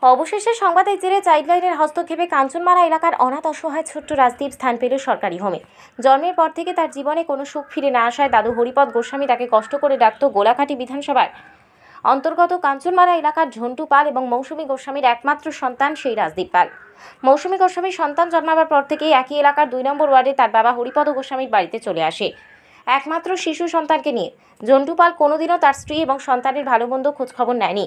অবশেষে সংবাদের জেরে চাইল্ডলাইনের হস্তক্ষেপে কাঞ্চনমালা এলাকার অনাথ অসহায় ছোট্ট রাজদীপ স্থান পেল সরকারি হোমে। জন্মের পর থেকে তার জীবনে কোনো সুখ ফিরে না আসায় দাদু হরিপদ গোস্বামী তাকে কষ্ট করে ডাকত গোলাঘাটি বিধানসভার অন্তর্গত কাঞ্চনমালা এলাকার ঝন্টু পাল এবং মৌসুমী গোস্বামীর একমাত্র সন্তান সেই রাজদীপ পাল। মৌসুমী গোস্বামীর সন্তান জন্মাবার পর থেকেই একই এলাকার 2 নম্বর ওয়ার্ডে তার বাবা হরিপদ গোস্বামীর বাড়িতে চলে আসে একমাত্র শিশু সন্তানকে নিয়ে। ঝন্টু পাল কোনোদিনও তার স্ত্রী এবং সন্তানের ভালো মন্দ খোঁজখবর নেয়নি।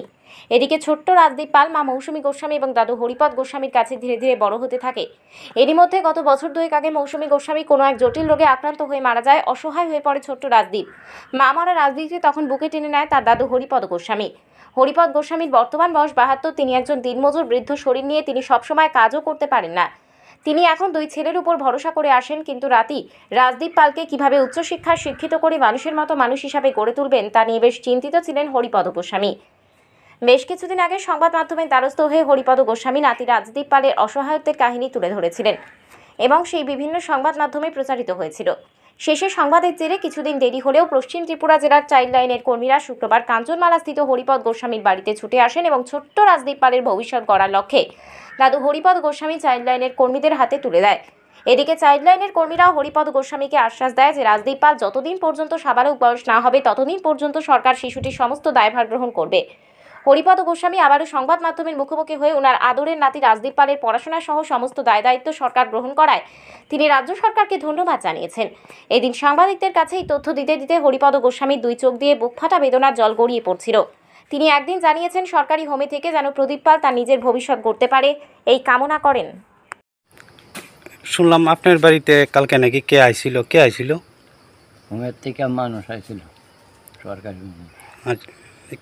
এদিকে ছোট্ট রাজদীপ পাল মা মৌসুমী গোস্বামী এবং দাদু হরিপদ গোস্বামীর কাছে ধীরে ধীরে বড় হতে থাকে। এরই মধ্যে গত বছর 2 আগে মৌসুমী গোস্বামী কোনো এক জটিল রোগে আক্রান্ত হয়ে মারা যায়। অসহায় হয়ে পড়ে ছোট্ট রাজদীপ। মা মারা রাজদীপকে তখন বুকে টেনে নেয় তার দাদু হরিপদ গোস্বামী। হরিপদ গোস্বামীর বর্তমান বয়স 72। তিনি একজন দিনমজুর বৃদ্ধ শরীর নিয়ে তিনি সবসময় কাজও করতে পারেন না। তিনি এখন 2 ছেলের উপর ভরসা করে আসেন, কিন্তু রাজদীপ পালকে কিভাবে উচ্চশিক্ষায় শিক্ষিত করে মানুষের মতো মানুষ হিসাবে গড়ে তুলবেন তা নিয়ে বেশ চিন্তিত ছিলেন হরিপদ গোস্বামী। বেশ কিছুদিন আগে সংবাদ মাধ্যমের দ্বারস্থ হয়ে হরিপদ গোস্বামী নাতি রাজদীপ পালের অসহায়ত্বের কাহিনী তুলে ধরেছিলেন এবং সেই বিভিন্ন সংবাদ মাধ্যমে প্রচারিত হয়েছিল। শেষে সংবাদের জেরে কিছুদিন দেরি হলেও পশ্চিম ত্রিপুরা জেলার চাইল্ড লাইনের কর্মীরা শুক্রবার কাঞ্চনমালা স্থিত হরিপদ গোস্বামীর বাড়িতে ছুটে আসেন এবং ছোট্ট রাজদীপ পালের ভবিষ্যৎ গড়ার লক্ষ্যে দাদু হরিপদ গোস্বামী চাইল্ড লাইনের কর্মীদের হাতে তুলে দেয়। এদিকে চাইল্ড লাইনের কর্মীরা হরিপদ গোস্বামীকে আশ্বাস দেয় যে রাজদীপ পাল যতদিন পর্যন্ত সাবালক বয়স না হবে ততদিন পর্যন্ত সরকার শিশুটির সমস্ত দায়ভার গ্রহণ করবে। হরিপদ গোস্বামী আবারও সংবাদ মাধ্যমের মুখোমুখি হয়ে ওনার আদরের নাতি রাজদীপ পালের পড়াশোনা সহ সমস্ত দায়-দায়িত্ব সরকার গ্রহণ করায় তিনি রাজ্য সরকারকে ধন্যবাদ জানিয়েছেন। এদিন সাংবাদিকদের কাছে এই তথ্য দিতে দিতে হরিপদ গোস্বামীর 2 চোখ দিয়ে বুকফাটা বেদনার জল গড়িয়ে পড়ছিল। তিনি একদিন জানিয়েছেন সরকারি হোমে থেকে যেন প্রদীপ পাল তার নিজের ভবিষ্যৎ গড়তে পারে এই কামনা করেন। শুনলাম আপনার বাড়িতে কালকে নাকি কে আইছিল? হোমের থেকে মানুষ আইছিল সরকারি হোমে। আচ্ছা,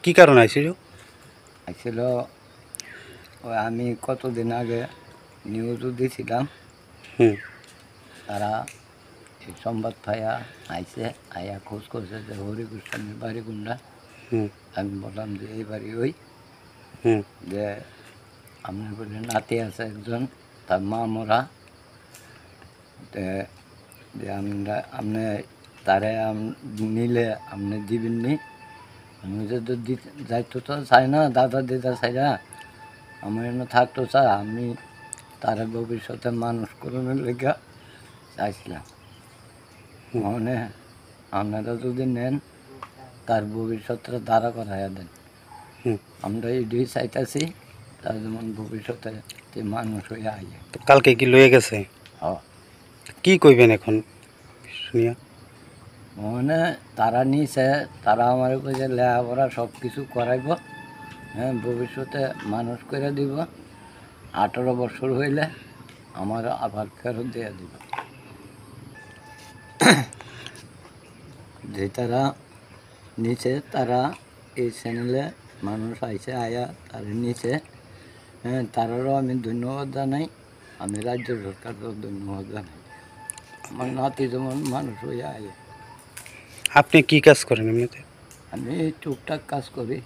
কী কারণে আইছিল? ওই আমি কতদিন আগে নিউজও দিয়েছিলাম, তারা এই সংবাদ পাইয়া আইছে, আইয়া খোঁজ করছে যে হরি গোস্বামীর বাড়ি কোনটা। আমি বললাম যে এই বাড়ি ওই, যে আপনার বলে নাতি আছে একজন, তার মা মরা, যে আপনি তারে নিলে আপনি দিবেননি। আমি যদি যাইতো তো চাই না, দাদা দিদা চাইরা আমার এনে থাকতো চাই, আমি তারা ভবিষ্যতে মানুষ করানোর লেগে চাইছিলাম। মানে আপনারা যদি নেন তার ভবিষ্যৎটা দাঁড়া করাইয়া দেন। আমরা এটাই চাইতেছি, তার যেমন ভবিষ্যতে মানুষ হয়ে আইয়ে। কালকে কি লয়ে গেছে? কি কইবেন এখন শুনিয়া? মানে তারা নিছে, তারা আমার কাছে লেখাপড়া সব কিছু করাইব, হ্যাঁ, ভবিষ্যতে মানুষ করে দিব। 18 বছর হইলে আমার আবার ফেরত দিয়ে দিব। যে তারা নিচে, তারা এই চ্যানেলে মানুষ আইছে, আয়া তারা নিচে, হ্যাঁ, তারারও আমি ধন্যবাদ জানাই। আমি রাজ্য সরকারকেও ধন্যবাদ জানাই। আমার নাতি যেমন মানুষ হয়ে আয়ে। আপনি কি কাজ করেন এমনিতে? আমি টুকটাক কাজ করি,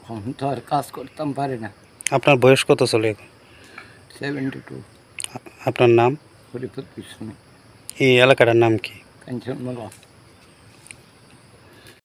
এখন তো আর কাজ করতাম পারি না। আপনার বয়স কত চলে এখন? 72। আপনার নাম? হরিপদ গোস্বামী। এই এলাকাটার নাম কি? কাঞ্চনমালা।